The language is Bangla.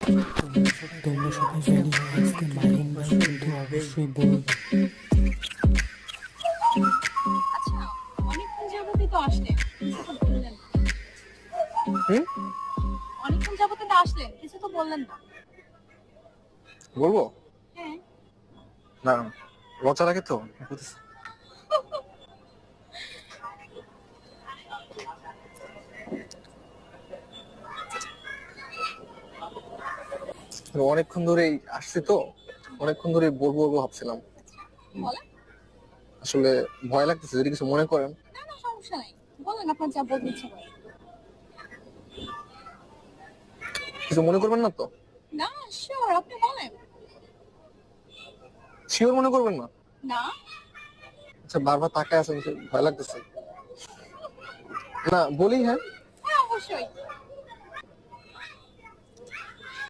তোমরা সবাই জানি আজকে মাহিন ভাই কিন্তু অবশ্যই বলবে। আচ্ছা, অনেকক্ষণ যাবতই তো আসলেন, কিছু তো বললেন না। হুম, অনেকক্ষণ যাবতই তো আসলেন, কিছু তো বললেন না। বলবো হ্যাঁ। না, লজ্জা লাগে তো। অনেকক্ষণ ধরেই আসছি তো, অনেকক্ষণ ধরে বলবো বলবো ভাবছিলাম। বলেন। আসলে ভয় লাগতেছে যদি কিছু মনে করেন। না না, সমস্যা নাই, বলেন আপনার যা বলতে ইচ্ছে করে। কিছু মনে করবেন না তো? না, শিওর, আপনি বলেন। শিওর মনে করবেন না? না। আচ্ছা, বারবার তাকায় আছেন, ভয় লাগতেছে। না বলি, হ্যাঁ হ্যাঁ, অবশ্যই।